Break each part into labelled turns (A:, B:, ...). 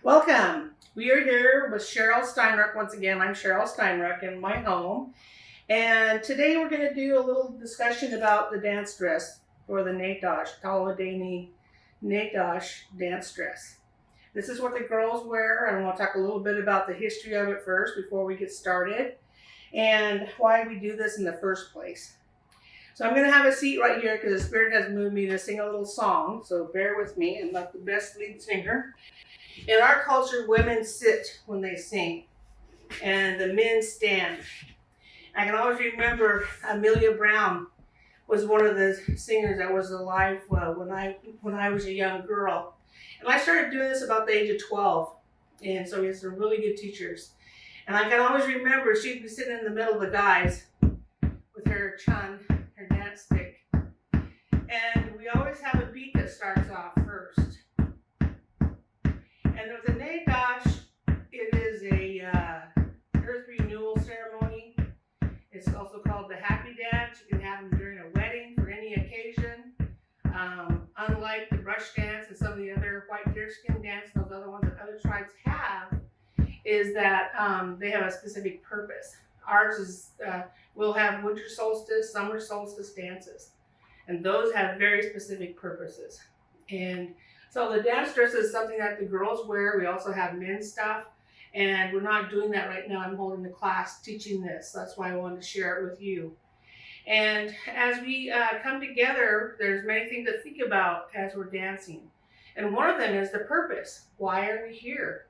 A: Welcome. We are here with Sheryl Steinruck once again. I'm Sheryl Steinruck in my home. And today we're going to do a little discussion about the dance dress for the Nagdosh, Tolowa Nagdosh dance dress. This is what the girls wear, and we'll talk a little bit about the history of it first before we get started and why we do this in the first place. So I'm going to have a seat right here because the Spirit has moved me to sing a little song. So bear with me. I'm not the best lead singer. In our culture, women sit when they sing, and the men stand. I can always remember Amelia Brown was one of the singers that was alive when I was a young girl. And I started doing this about the age of 12, and so we had some really good teachers. And I can always remember she'd be sitting in the middle of the guys with her chun, her dance stick. And we always have a beat that starts off first. And with the Nagdosh, it is a earth renewal ceremony. It's also called the happy dance. You can have them during a wedding for any occasion. Unlike the brush dance and some of the other white deerskin dance, those other ones that other tribes have, is that they have a specific purpose. Ours is, we'll have winter solstice, summer solstice dances. And those have very specific purposes. And so the dance dress is something that the girls wear. We also have men's stuff, and we're not doing that right now. I'm holding the class teaching this. That's why I wanted to share it with you. And as we come together, there's many things to think about as we're dancing. And one of them is the purpose. Why are we here?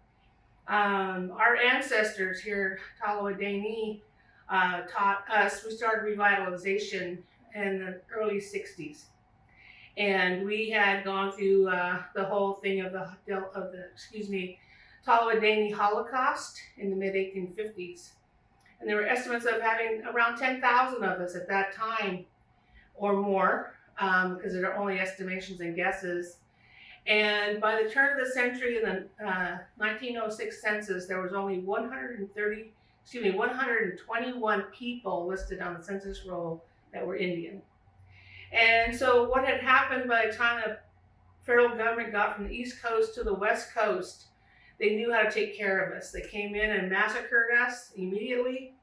A: Our ancestors here, Tolowa taught us, we started revitalization in the early 60s. And we had gone through the whole thing of the Tolowa Holocaust in the mid-1850s. And there were estimates of having around 10,000 of us at that time or more, because there are only estimations and guesses. And by the turn of the century, in the 1906 census, there was only 121 people listed on the census roll that were Indian. And so what had happened by the time the federal government got from the East Coast to the West Coast, they knew how to take care of us. They came in and massacred us immediately,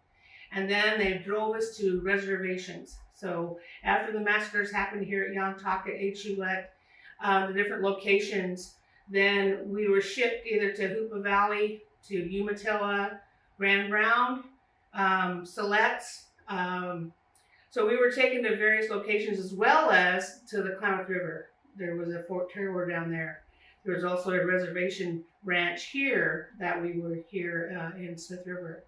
A: and then they drove us to reservations. So after the massacres happened here at Yantaka, Hulet, the different locations, then we were shipped either to Hoopa Valley, to Umatilla, Grand Round, Siletz. So we were taken to various locations as well as to the Klamath River. There was a Fort Terror down there. There was also a reservation ranch here that we were here in Smith River.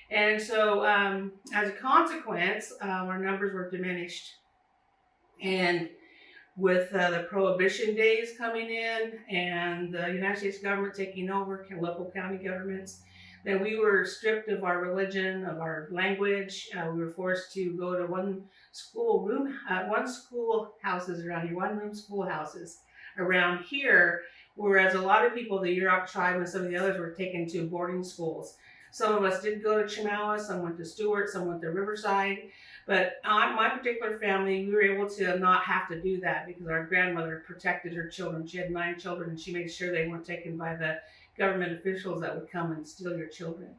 A: And so as a consequence, our numbers were diminished. And with the prohibition days coming in and the United States government taking over, local county governments, then we were stripped of our religion, of our language. We were forced to go to one room schoolhouses around here, one-room schoolhouses around here, whereas a lot of people, the Yurok tribe and some of the others, were taken to boarding schools. Some of us did go to Chemawa, some went to Stewart, some went to Riverside. But on my particular family, we were able to not have to do that because our grandmother protected her children. She had 9 children, and she made sure they weren't taken by the government officials that would come and steal your children.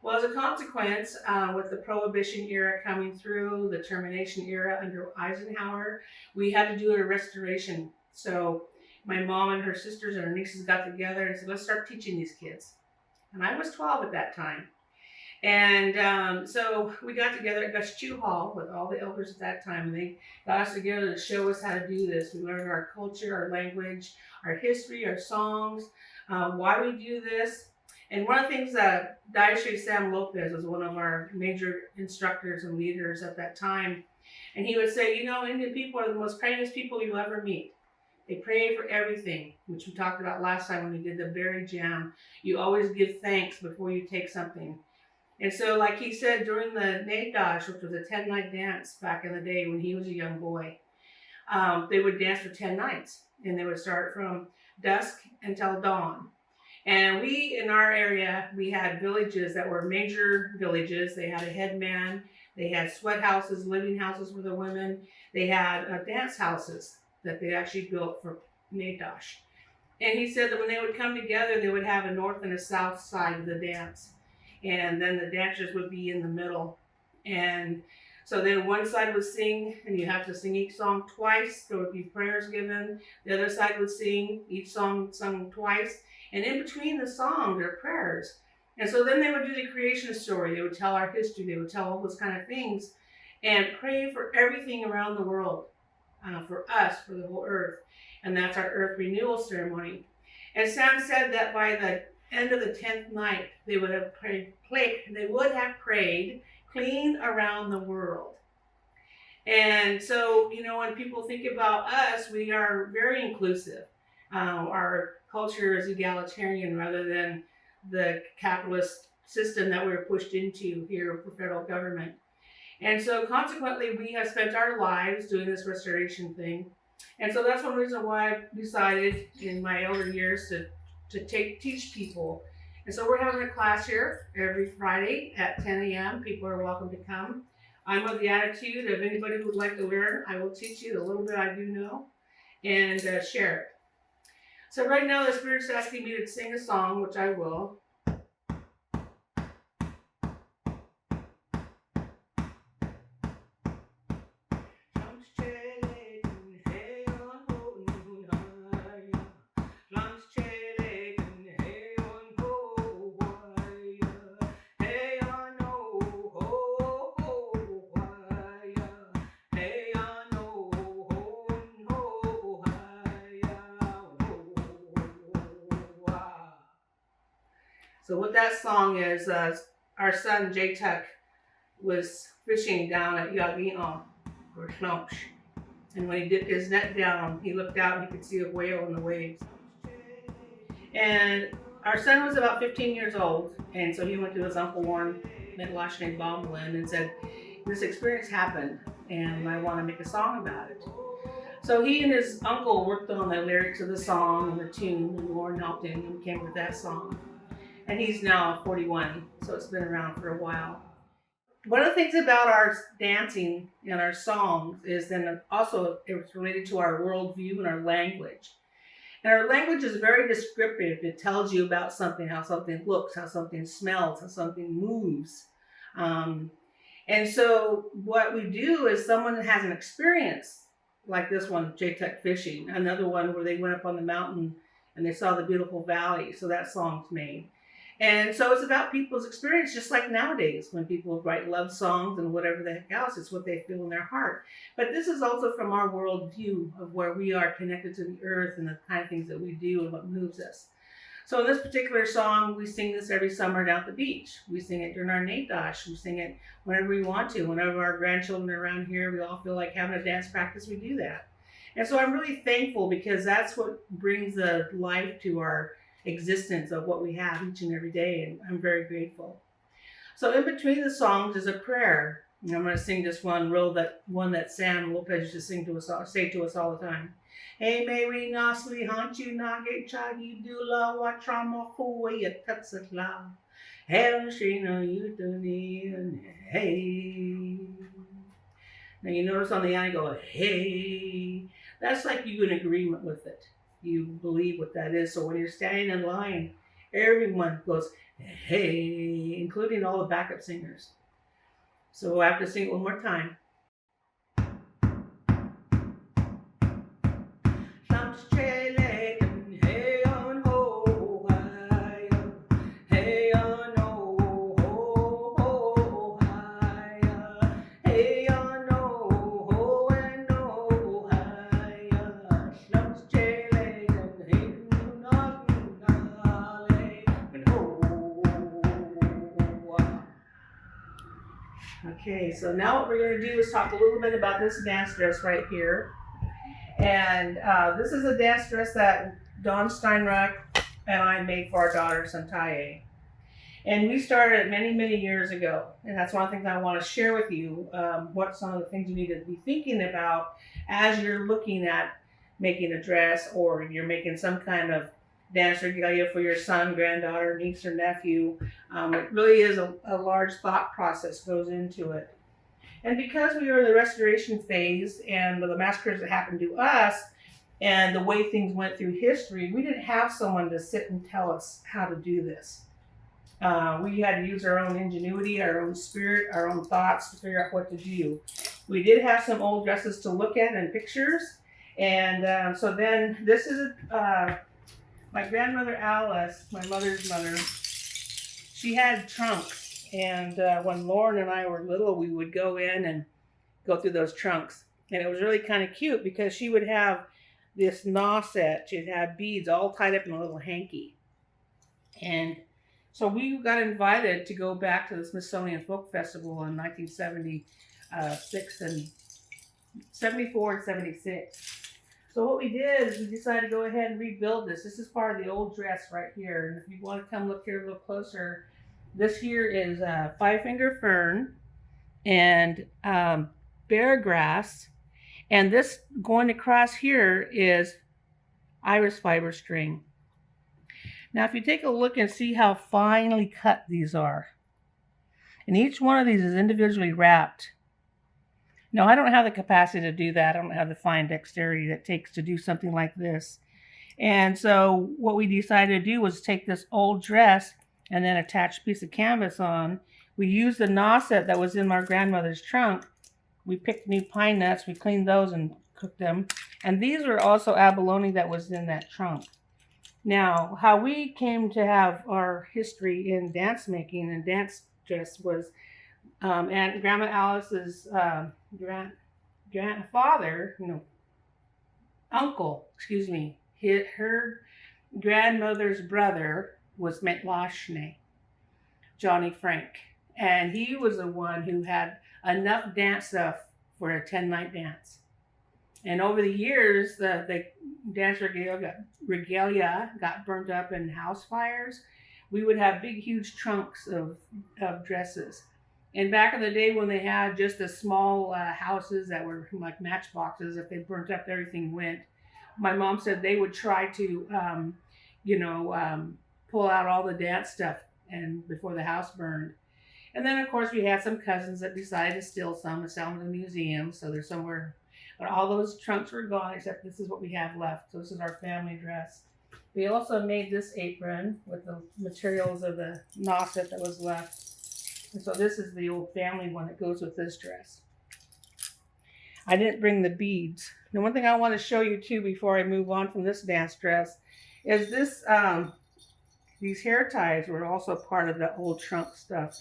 A: Well, as a consequence, with the Prohibition era coming through, the termination era under Eisenhower, we had to do a restoration. So my mom and her sisters and her nieces got together and said, let's start teaching these kids. And I was 12 at that time. And so we got together at Gus Chew Hall with all the elders at that time, and they got us together to show us how to do this. We learned our culture, our language, our history, our songs, why we do this. And one of the things that Daishe Sam Lopez was one of our major instructors and leaders at that time, and he would say, Indian people are the most prayingest people you'll ever meet. They pray for everything, which we talked about last time when we did the berry jam. You always give thanks before you take something. And so, like he said, during the Nagdosh, which was a 10-night dance back in the day when he was a young boy, they would dance for 10 nights. And they would start from dusk until dawn. And we, in our area, we had villages that were major villages. They had a headman. They had sweat houses, living houses for the women. They had dance houses that they actually built for Nagdosh. And he said that when they would come together, they would have a north and a south side of the dance. And then the dancers would be in the middle. And so then one side would sing, and you have to sing each song twice. There would be prayers given. The other side would sing, each song sung twice. And in between the song, there are prayers. And so then they would do the creation story. They would tell our history. They would tell all those kind of things and pray for everything around the world, for us, for the whole earth. And that's our earth renewal ceremony. And Sam said that by the end of the 10th night, they would have prayed clean around the world. And so, when people think about us, we are very inclusive. Our culture is egalitarian rather than the capitalist system that we're pushed into here with the federal government. And so consequently, we have spent our lives doing this restoration thing. And so that's one reason why I've decided in my elder years to teach people. And so we're having a class here every Friday at 10 a.m. People are welcome to come. I'm of the attitude of anybody who would like to learn, I will teach you the little bit I do know and share it. So right now the Spirit's asking me to sing a song, which I will. So what that song is, our son Jay Tuck was fishing down at Yagino or Schnappsch. And when he dipped his net down, he looked out and he could see a whale in the waves. And our son was about 15 years old, and so he went to his Uncle Warren Midlashne Bomblin and said, this experience happened and I want to make a song about it. So he and his uncle worked on the lyrics of the song and the tune, and Warren helped him and came with that song. And he's now 41, so it's been around for a while. One of the things about our dancing and our songs is then also it's related to our worldview and our language. And our language is very descriptive. It tells you about something, how something looks, how something smells, how something moves. And so what we do is someone has an experience like this one, J-Tech Fishing, another one where they went up on the mountain and they saw the beautiful valley. So that song's made. And so it's about people's experience, just like nowadays when people write love songs and whatever the heck else, it's what they feel in their heart. But this is also from our worldview of where we are connected to the earth and the kind of things that we do and what moves us. So in this particular song, we sing this every summer down at the beach. We sing it during our Nate-Dosh. We sing it whenever we want to. Whenever our grandchildren are around here, we all feel like having a dance practice, we do that. And so I'm really thankful because that's what brings the life to our existence of what we have each and every day, and I'm very grateful. So in between the songs is a prayer. And I'm going to sing this one that Sam Lopez used to say to us all the time. Hey, Mary Nasli Hanchu Nage Chagi Dula Watrama Huya Tatsatla. Hey, Shina Yutani. Hey. Now you notice on the end I go, hey. That's like you in agreement with it. You believe what that is. So when you're standing in line, everyone goes, hey, including all the backup singers. So I have to sing it one more time. Okay, so now what we're going to do is talk a little bit about this dance dress right here. And this is a dance dress that Dawn Steinruck and I made for our daughter, Santaye. And we started many, many years ago. And that's one of the things I want to share with you, what some of the things you need to be thinking about as you're looking at making a dress or you're making some kind of dance regalia for your son, granddaughter, niece, or nephew. It really is a large thought process goes into it. And because we are in the restoration phase and the massacres that happened to us, and the way things went through history, we didn't have someone to sit and tell us how to do this. We had to use our own ingenuity, our own spirit, our own thoughts to figure out what to do. We did have some old dresses to look at and pictures. And so then this is my grandmother Alice, my mother's mother. She had trunks. And when Lauren and I were little, we would go in and go through those trunks. And it was really kind of cute because she would have this knot set. She'd have beads all tied up in a little hanky. And so we got invited to go back to the Smithsonian Folk Festival in 1976 and 74 and 76. So what we did is we decided to go ahead and rebuild this. This is part of the old dress right here. And if you want to come look here a little closer, this here is five-finger fern and bear grass. And this going across here is iris fiber string. Now, if you take a look and see how finely cut these are, and each one of these is individually wrapped. Now, I don't have the capacity to do that. I don't have the fine dexterity that it takes to do something like this. And so what we decided to do was take this old dress and then attach a piece of canvas on. We used the knot set that was in my grandmother's trunk. We picked new pine nuts. We cleaned those and cooked them. And these were also abalone that was in that trunk. Now, how we came to have our history in dance making and dance dress was Aunt Grandma Alice's her grandmother's brother was Metlashne, Johnny Frank. And he was the one who had enough dance stuff for a 10-night dance. And over the years, the dance regalia got burnt up in house fires. We would have big, huge trunks of dresses. And back in the day when they had just the small houses that were like matchboxes, if they burnt up, everything went. My mom said they would try to, pull out all the dance stuff and before the house burned. And then, of course, we had some cousins that decided to steal some and sell them in the museum. So they're somewhere. But all those trunks were gone, except this is what we have left. So this is our family dress. We also made this apron with the materials of the knot that was left. And so this is the old family one that goes with this dress. I didn't bring the beads. Now, one thing I want to show you too before I move on from this dance dress is this. These hair ties were also part of the old trunk stuff.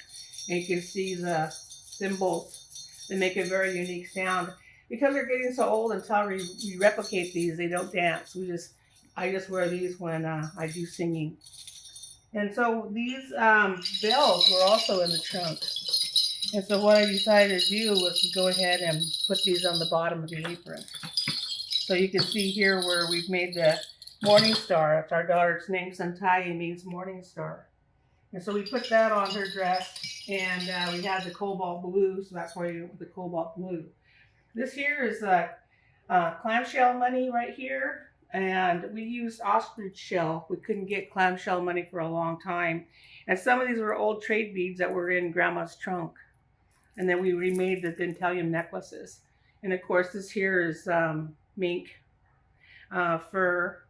A: And you can see the cymbals. They make a very unique sound. Because they're getting so old, until we replicate these, they don't dance. I just wear these when I do singing. And so these bells were also in the trunk. And so what I decided to do was to go ahead and put these on the bottom of the apron. So you can see here where we've made the morning star. It's our daughter's name. Santai means morning star. And so we put that on her dress, and we had the cobalt blue, so that's why you went with the cobalt blue. This here is clamshell money right here, and we used ostrich shell. We couldn't get clamshell money for a long time. And some of these were old trade beads that were in Grandma's trunk. And then we remade the dentalium necklaces. And of course, this here is mink fur.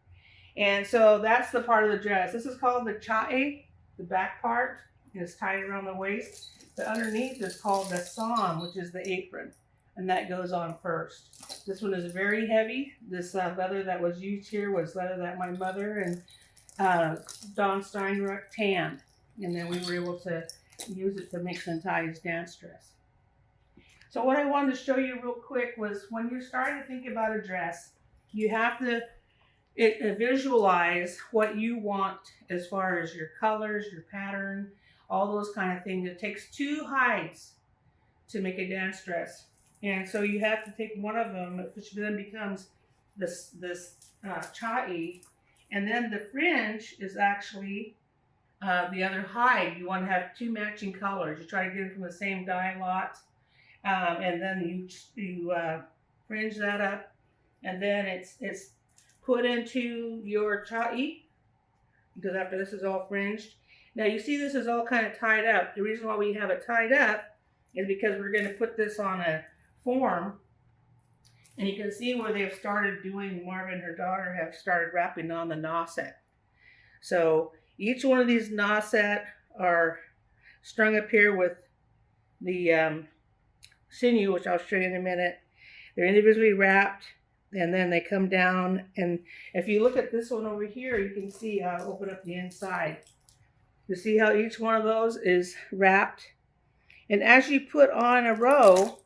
A: And so that's the part of the dress. This is called the chae, the back part. It's tied around the waist. The underneath is called the sam, which is the apron. And that goes on first. This one is very heavy. This leather that was used here was leather that my mother and Don Steinruck tanned. And then we were able to use it to make Santai's dance dress. So what I wanted to show you real quick was when you're starting to think about a dress, you have to visualize what you want as far as your colors, your pattern, all those kind of things. It takes two hides to make a dance dress. And so you have to take one of them, which then becomes this chae, and then the fringe is actually the other hide. You want to have two matching colors. You try to get them from the same dye lot, and then you fringe that up, and then it's put into your chae, because after this is all fringed. Now you see this is all kind of tied up. The reason why we have it tied up is because we're going to put this on a form, And you can see where they've started doing, Marvin and her daughter have started wrapping on the knot set. So each one of these knot set are strung up here with the sinew, which I'll show you in a minute. They're individually wrapped, and then they come down. And if you look at this one over here, you can see, I'll open up the inside. You see how each one of those is wrapped? And as you put on a row,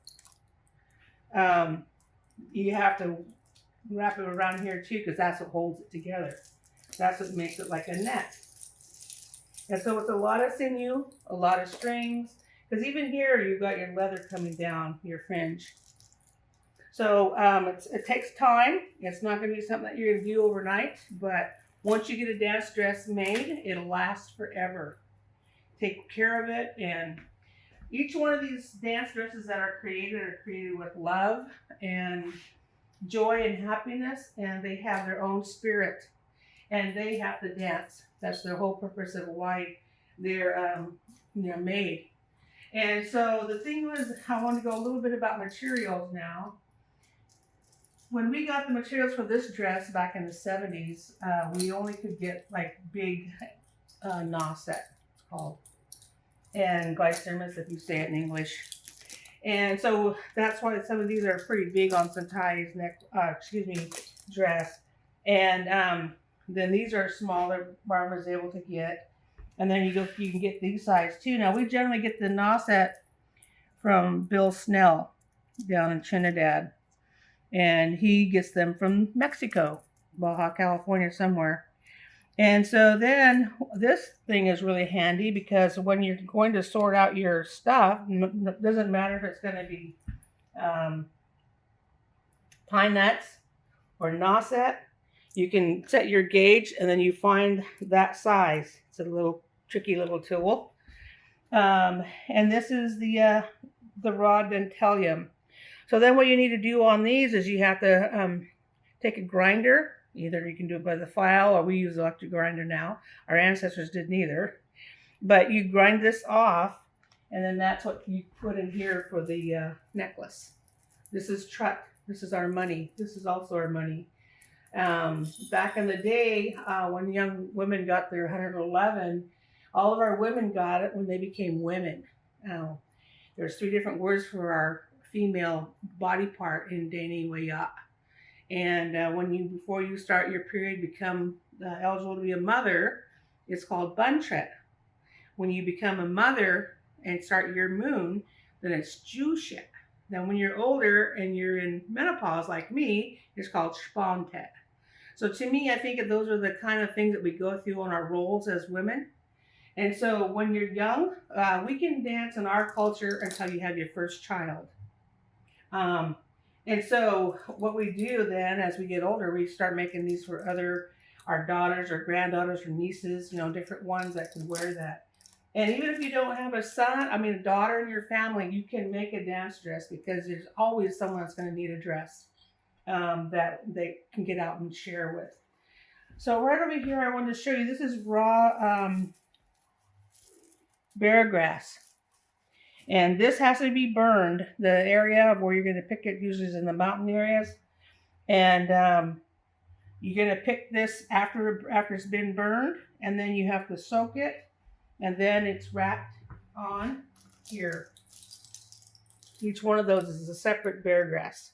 A: you have to wrap it around here too, because that's what holds it together. That's what makes it like a net. And so it's a lot of sinew, a lot of strings, because even here you've got your leather coming down, your fringe. So it takes time. It's not going to be something that you're going to do overnight, but once you get a dance dress made, it'll last forever. Take care of it, and each one of these dance dresses that are created with love and joy and happiness, and they have their own spirit, and they have to dance. That's their whole purpose of why they're made. And so the thing was, I want to go a little bit about materials now. When we got the materials for this dress back in the 70s, we only could get like big knot set, it's called, and glycermus if you say it in English. And so that's why some of these are pretty big on Santai's dress. And then these are smaller, Barbara was able to get. And then you can get these size too. Now we generally get the knot set from Bill Snell down in Trinidad. And he gets them from Mexico, Baja California somewhere. And so then this thing is really handy because when you're going to sort out your stuff, it doesn't matter if it's going to be pine nuts or knot set, you can set your gauge and then you find that size. It's a little tricky little tool. And this is the raw dentalium. So then what you need to do on these is you have to take a grinder. Either you can do it by the file or we use electric grinder now. Our ancestors did neither. But you grind this off and then that's what you put in here for the necklace. This is truck. This is our money. This is also our money. Back in the day, when young women got their 111, all of our women got it when they became women. There's 3 different words for our female body part in Dene Waya. And before you start your period, become eligible to be a mother, it's called Buntret. When you become a mother and start your moon, then it's Jushet. Then when you're older and you're in menopause like me, it's called Spontet. So to me, I think those are the kind of things that we go through on our roles as women. And so when you're young, we can dance in our culture until you have your first child. And so what we do then as we get older, we start making these for our daughters or granddaughters or nieces, different ones that can wear that. And even if you don't have a daughter in your family, you can make a dance dress because there's always someone that's going to need a dress that they can get out and share with. So right over here, I wanted to show you, this is raw bear grass. And this has to be burned. The area where you're going to pick it usually is in the mountain areas. And you're going to pick this after it's been burned. And then you have to soak it. And then it's wrapped on here. Each one of those is a separate bear grass.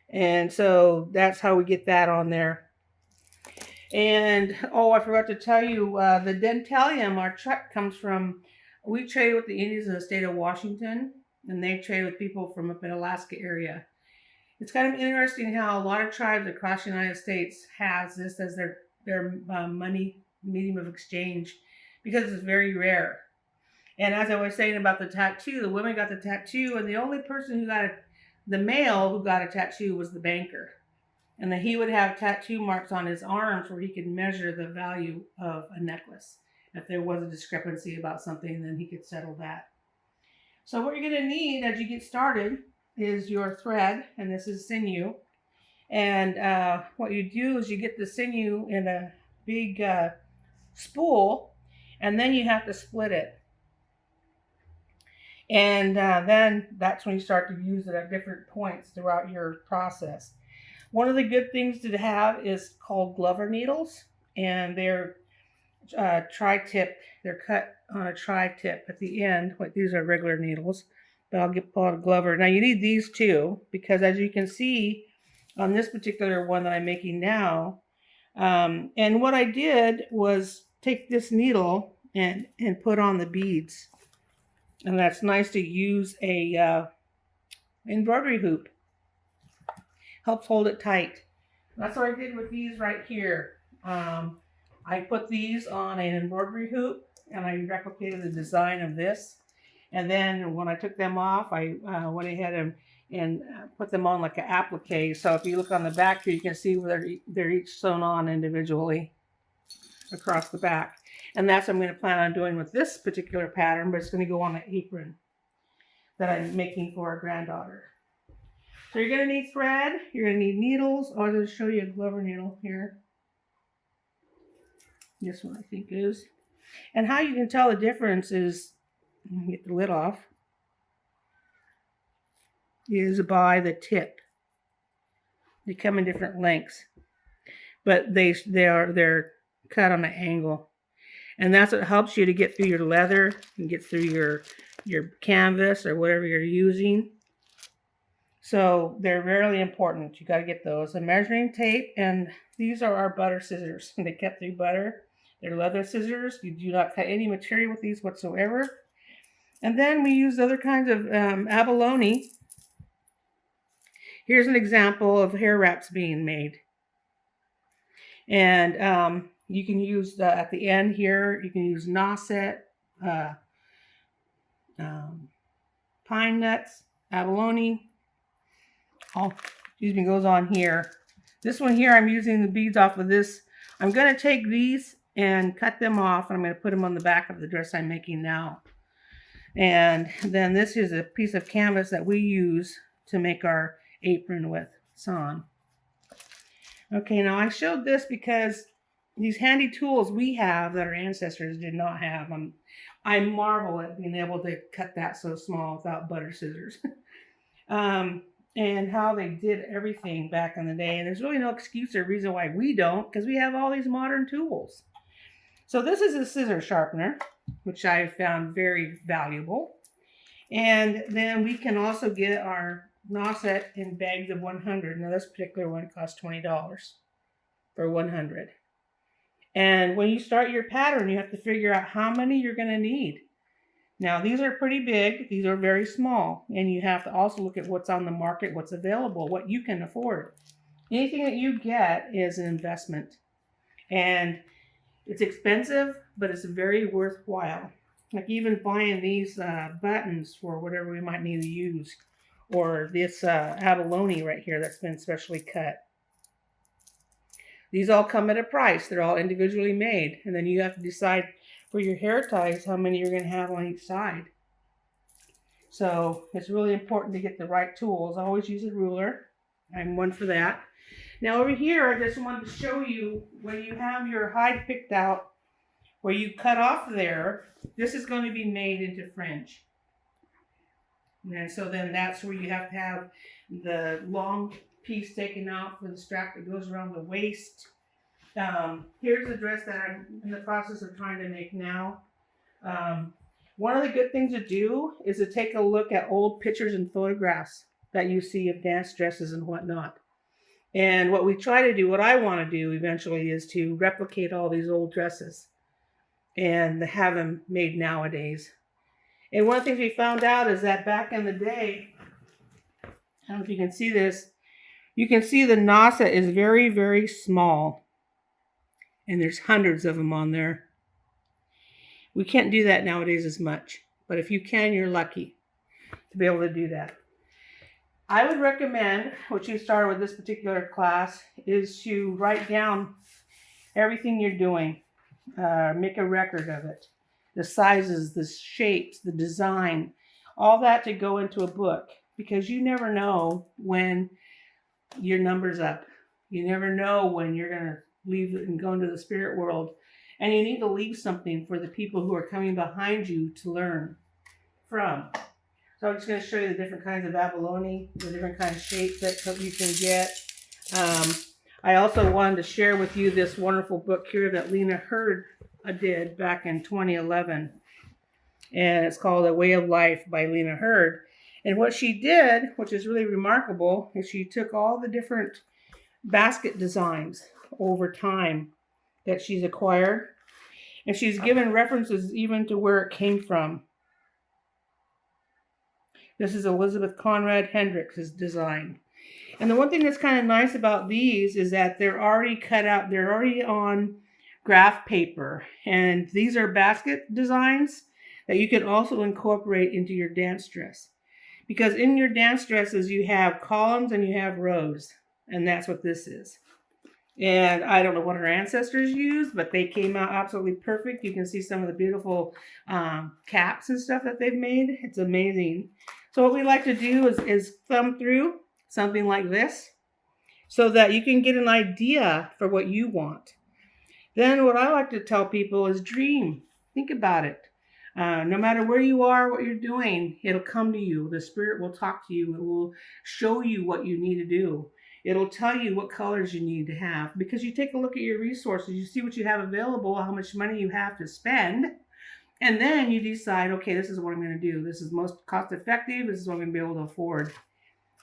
A: And so that's how we get that on there. And, I forgot to tell you, the dentalium, our truck comes from, we trade with the Indians in the state of Washington, and they trade with people from up in Alaska area. It's kind of interesting how a lot of tribes across the United States has this as their money medium of exchange because it's very rare. And as I was saying about the tattoo, the women got the tattoo, and the only person who got the male who got a tattoo was the banker. And then he would have tattoo marks on his arms where he could measure the value of a necklace. If there was a discrepancy about something, then he could settle that. So what you're going to need as you get started is your thread, and this is sinew. And what you do is you get the sinew in a big spool, and then you have to split it. And then that's when you start to use it at different points throughout your process. One of the good things to have is called Glover needles, and they're tri-tip. They're cut on a tri-tip at the end. Like these are regular needles, but I'll pull out a Glover. Now you need these too, because as you can see on this particular one that I'm making now, and what I did was take this needle and put on the beads, and that's nice to use a embroidery hoop. Helps hold it tight. That's what I did with these right here. I put these on an embroidery hoop and I replicated the design of this. And then when I took them off, I went ahead and put them on like an applique. So if you look on the back here, you can see where they're each sewn on individually across the back. And that's what I'm going to plan on doing with this particular pattern, but it's going to go on an apron that I'm making for a granddaughter. So you're going to need thread, you're going to need needles. I'll just show you a Glover needle here. This one I think is. And how you can tell the difference is, get the lid off, is by the tip. They come in different lengths, but they're cut on an angle. And that's what helps you to get through your leather and get through your canvas or whatever you're using. So they're really important. You got to get those. A measuring tape, and these are our butter scissors. They cut through butter. They're leather scissors. You do not cut any material with these whatsoever. And then we use other kinds of abalone. Here's an example of hair wraps being made. And you can use, at the end here, you can use Nauset, pine nuts, abalone. Goes on here. This one here, I'm using the beads off of this. I'm going to take these and cut them off, and I'm going to put them on the back of the dress I'm making now. And then this is a piece of canvas that we use to make our apron with. It's on. Okay, now I showed this because these handy tools we have that our ancestors did not have. I marvel at being able to cut that so small without butter scissors. And how they did everything back in the day. And there's really no excuse or reason why we don't, because we have all these modern tools. So this is a scissor sharpener, which I found very valuable. And then we can also get our Nauset in bags of 100. Now this particular one costs $20 for 100. And when you start your pattern, you have to figure out how many you're going to need. Now, these are pretty big. These are very small. And you have to also look at what's on the market, what's available, what you can afford. Anything that you get is an investment. And it's expensive, but it's very worthwhile. Like even buying these buttons for whatever we might need to use. Or this abalone right here that's been specially cut. These all come at a price. They're all individually made. And then you have to decide for your hair ties how many you're going to have on each side. So it's really important to get the right tools. I always use a ruler. I'm one for that. Now over here, I just wanted to show you when you have your hide picked out, where you cut off there, this is going to be made into fringe. And so then that's where you have to have the long piece taken out for the strap that goes around the waist. Here's the dress that I'm in the process of trying to make now. One of the good things to do is to take a look at old pictures and photographs that you see of dance dresses and whatnot. And what we try to do, what I want to do eventually, is to replicate all these old dresses and have them made nowadays. And one of the things we found out is that back in the day, I don't know if you can see this, you can see the Nauset is very, very small. And there's hundreds of them on there. We can't do that nowadays as much. But if you can, you're lucky to be able to do that. I would recommend, what you started with this particular class, is to write down everything you're doing. Make a record of it. The sizes, the shapes, the design, all that to go into a book. Because you never know when your number's up. You never know when you're going to leave and go into the spirit world. And you need to leave something for the people who are coming behind you to learn from. So I'm just going to show you the different kinds of abalone, the different kinds of shapes that you can get. I also wanted to share with you this wonderful book here that Lena Hurd did back in 2011. And it's called A Way of Life by Lena Hurd. And what she did, which is really remarkable, is she took all the different basket designs over time that she's acquired, and she's given references even to where it came from. This is Elizabeth Conrad Hendricks' design. And the one thing that's kind of nice about these is that they're already cut out, they're already on graph paper. And these are basket designs that you can also incorporate into your dance dress. Because in your dance dresses, you have columns and you have rows. And that's what this is. And I don't know what our ancestors used, but they came out absolutely perfect. You can see some of the beautiful caps and stuff that they've made. It's amazing. So what we like to do is thumb through something like this so that you can get an idea for what you want. Then what I like to tell people is dream. Think about it. No matter where you are, what you're doing, it'll come to you. The Spirit will talk to you. It will show you what you need to do. It'll tell you what colors you need to have, because you take a look at your resources, you see what you have available, how much money you have to spend, and then you decide, okay, this is what I'm going to do. This is most cost effective. This is what I'm going to be able to afford.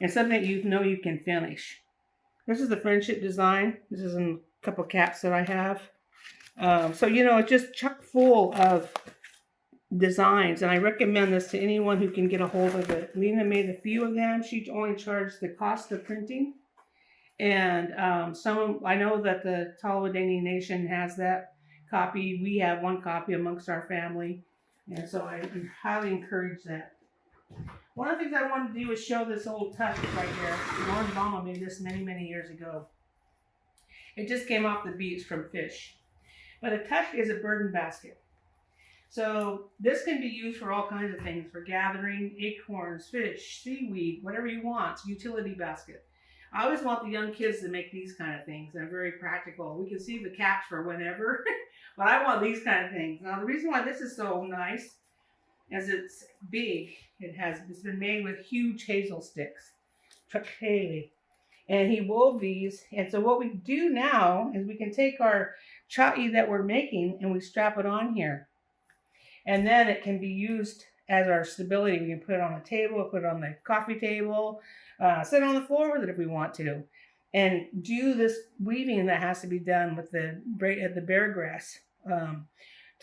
A: And something that you know you can finish. This is the friendship design. This is in a couple caps that I have. So, it's just chock full of designs, and I recommend this to anyone who can get a hold of it. Lena made a few of them. She only charged the cost of printing. And I know that the Tolowa Nation has that copy. We have one copy amongst our family. And so I highly encourage that. One of the things I wanted to do is show this old tush right here. Lauren Mama made this many, many years ago. It just came off the beach from fish. But a tush is a burden basket. So this can be used for all kinds of things, for gathering acorns, fish, seaweed, whatever you want. It's a utility basket. I always want the young kids to make these kind of things. They're very practical. We can see the caps for whenever, but I want these kind of things. Now, the reason why this is so nice is it's big. It's been made with huge hazel sticks. Chuck Haley. And he wove these. And so what we do now is we can take our cha'i that we're making and we strap it on here. And then it can be used as our stability. We can put it on the table, put it on the coffee table, sit on the floor with it if we want to, and do this weaving that has to be done with the bear grass,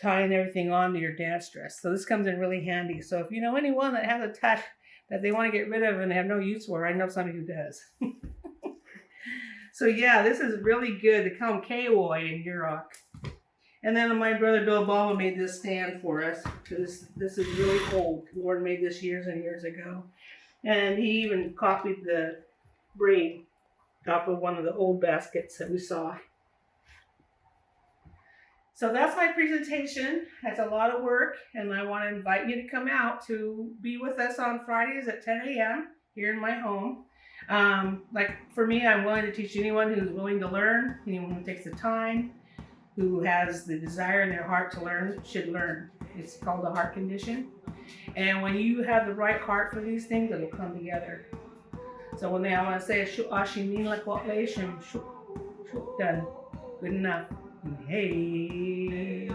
A: tying everything onto your dance dress. So this comes in really handy. So if you know anyone that has a tush that they want to get rid of and have no use for, I know somebody who does. So yeah, this is really good. They call them Kawoi in Yurok. And then my brother Bill Ball made this stand for us. This is really old. Lauren made this years and years ago. And he even copied the braid off of one of the old baskets that we saw. So that's my presentation. That's a lot of work, and I want to invite you to come out to be with us on Fridays at 10 a.m. here in my home. Like for me, I'm willing to teach anyone who's willing to learn, anyone who takes the time, who has the desire in their heart to learn, should learn. It's called the heart condition. And when you have the right heart for these things, it'll come together. So when I want to say, done, good enough. Hey.